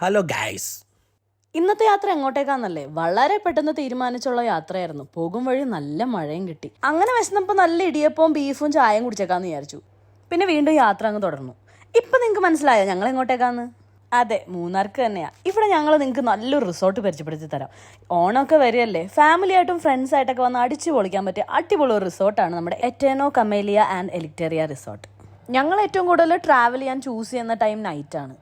Hello guys. ഇന്നത്തെ യാത്ര എങ്ങോട്ടേക്കാന്നല്ലേ? വളരെ പെട്ടെന്ന് തീരുമാനിച്ചുള്ള യാത്രയായിരുന്നു. പോകും വഴി നല്ല മഴയും കിട്ടി. അങ്ങനെ വിശന്നപ്പോൾ നല്ല ഇടിയപ്പവും ബീഫും ചായയും കുടിച്ചേക്കാന്ന് വിചാരിച്ചു. പിന്നെ വീണ്ടും യാത്ര അങ്ങ് തുടർന്നു. ഇപ്പം നിങ്ങൾക്ക് മനസ്സിലായോ ഞങ്ങൾ എങ്ങോട്ടേക്കാന്ന്? അതെ, മൂന്നാർക്ക് തന്നെയാ. ഇവിടെ ഞങ്ങൾ നിങ്ങൾക്ക് നല്ലൊരു റിസോർട്ട് പരിചയപ്പെടുത്തി തരാം. ഓണമൊക്കെ വരികയല്ലേ, ഫാമിലി ആയിട്ടും ഫ്രണ്ട്സ് ആയിട്ടൊക്കെ വന്ന് അടിച്ചു പൊളിക്കാൻ പറ്റിയ അടിപൊളി ഒരു റിസോർട്ടാണ് നമ്മുടെ എറ്റേനോ കമേലിയ ആൻഡ് എലിക്ടേറിയ റിസോർട്ട്. ഞങ്ങൾ ഏറ്റവും കൂടുതൽ ട്രാവൽ ചെയ്യാൻ ചൂസ് ചെയ്യുന്ന ടൈം നൈറ്റാണ്.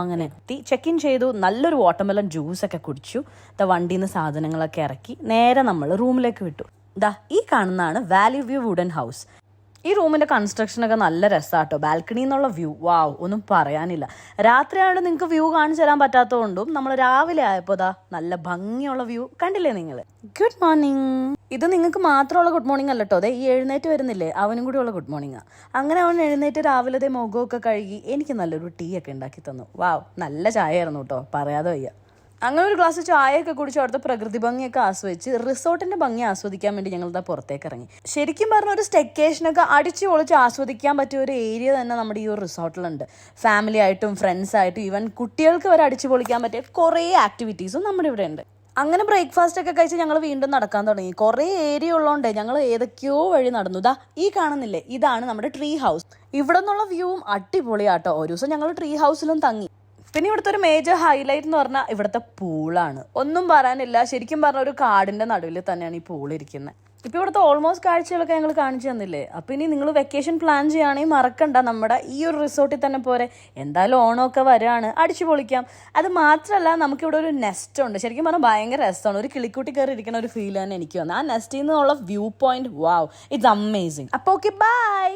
അങ്ങനെ ചെക്ക് ഇൻ ചെയ്തു. നല്ലൊരു വാട്ടർമെലൺ ജ്യൂസൊക്കെ കുടിച്ചു. വണ്ടിയിൽ നിന്ന് സാധനങ്ങളൊക്കെ ഇറക്കി നേരെ നമ്മൾ റൂമിലേക്ക് വിട്ടു. ഈ കാണുന്നതാണ് വാലി വ്യൂ വുഡൻ ഹൗസ്. ഈ റൂമിൻ്റെ കൺസ്ട്രക്ഷനൊക്കെ നല്ല രസമാട്ടോ. ബാൽക്കണിയിൽ നിന്നുള്ള വ്യൂ വാവ്, ഒന്നും പറയാനില്ല. രാത്രിയായതുകൊണ്ട് നിങ്ങൾക്ക് വ്യൂ കാണിച്ചു തരാൻ പറ്റാത്തതുകൊണ്ടും നമ്മൾ രാവിലെ ആയപ്പോൾ നല്ല ഭംഗിയുള്ള വ്യൂ കണ്ടില്ലേ നിങ്ങൾ? Good morning. ഇത് നിങ്ങൾക്ക് മാത്രമുള്ള ഗുഡ് മോർണിംഗ് അല്ല കേട്ടോ. ഈ എഴുന്നേറ്റ് വരുന്നില്ലേ, അവനും കൂടി ഉള്ള ഗുഡ് മോർണിംഗാണ്. അങ്ങനെ അവൻ എഴുന്നേറ്റ് രാവിലത്തെ മുഖമൊക്കെ കഴുകി എനിക്ക് നല്ലൊരു ടീ ഒക്കെ ഉണ്ടാക്കി തന്നു. വാവ്, നല്ല ചായ ആയിരുന്നു കേട്ടോ, പറയാതെ വയ്യ. അങ്ങനെ ഒരു ഗ്ലാസ് ചായയൊക്കെ കുടിച്ച് അവിടുത്തെ പ്രകൃതി ഭംഗിയൊക്കെ ആസ്വദിച്ച് റിസോർട്ടിന്റെ ഭംഗി ആസ്വദിക്കാൻ വേണ്ടി ഞങ്ങൾ പുറത്തേക്ക് ഇറങ്ങി. ശരിക്കും പറഞ്ഞ ഒരു സ്റ്റെക്കേഷനൊക്കെ അടിച്ചു പൊളിച്ച് ആസ്വദിക്കാൻ പറ്റിയ ഒരു ഏരിയ തന്നെ നമ്മുടെ ഈ ഒരു റിസോർട്ടിലുണ്ട്. ഫാമിലി ആയിട്ടും ഫ്രണ്ട്സ് ആയിട്ടും ഈവൻ കുട്ടികൾക്ക് വരെ അടിച്ചു പൊളിക്കാൻ പറ്റിയ കുറേ ആക്ടിവിറ്റീസും നമ്മുടെ ഇവിടെ ഉണ്ട്. അങ്ങനെ ബ്രേക്ക്ഫാസ്റ്റ് ഒക്കെ കഴിച്ച് ഞങ്ങൾ വീണ്ടും നടക്കാൻ തുടങ്ങി. കുറേ ഏരിയ ഉള്ളതുകൊണ്ട് ഞങ്ങൾ ഏതൊക്കെയോ വഴി നടന്നു. ഈ കാണുന്നില്ലേ, ഇതാണ് നമ്മുടെ ട്രീ ഹൗസ്. ഇവിടെ നിന്നുള്ള വ്യൂവും അടിപൊളിയാട്ടോ. ഒരു ദിവസം ഞങ്ങൾ ട്രീ ഹൗസിലും തങ്ങി. പിന്നെ ഇവിടുത്തെ ഒരു മേജർ ഹൈലൈറ്റ് എന്ന് പറഞ്ഞാൽ ഇവിടുത്തെ പൂളാണ്. ഒന്നും പറയാനില്ല, ശരിക്കും പറഞ്ഞ ഒരു കാടിന്റെ നടുവിൽ തന്നെയാണ് ഈ പൂൾ ഇരിക്കുന്നത്. ഇപ്പോൾ ഇവിടുത്തെ ഓൾമോസ്റ്റ് കാഴ്ചകളൊക്കെ ഞങ്ങൾ കാണിച്ചു തന്നില്ലേ. അപ്പോൾ ഇനി നിങ്ങൾ വെക്കേഷൻ പ്ലാൻ ചെയ്യുകയാണെങ്കിൽ മറക്കണ്ട, നമ്മുടെ ഈ ഒരു റിസോർട്ടിൽ തന്നെ പോരെ. എന്തായാലും ഓണമൊക്കെ വരാണ്, അടിച്ചു പൊളിക്കാം. അത് മാത്രമല്ല നമുക്കിവിടെ ഒരു നെസ്റ്റ് ഉണ്ട്. ശരിക്കും പറഞ്ഞാൽ ഭയങ്കര രസമാണ്. ഒരു കിളിക്കുട്ടി കയറി ഇരിക്കുന്ന ഒരു ഫീൽ തന്നെ എനിക്ക് വന്നു. ആ നെസ്റ്റിൽ നിന്നുള്ള view point wow, it's amazing. അപ്പോൾ ഓക്കെ, ബൈ.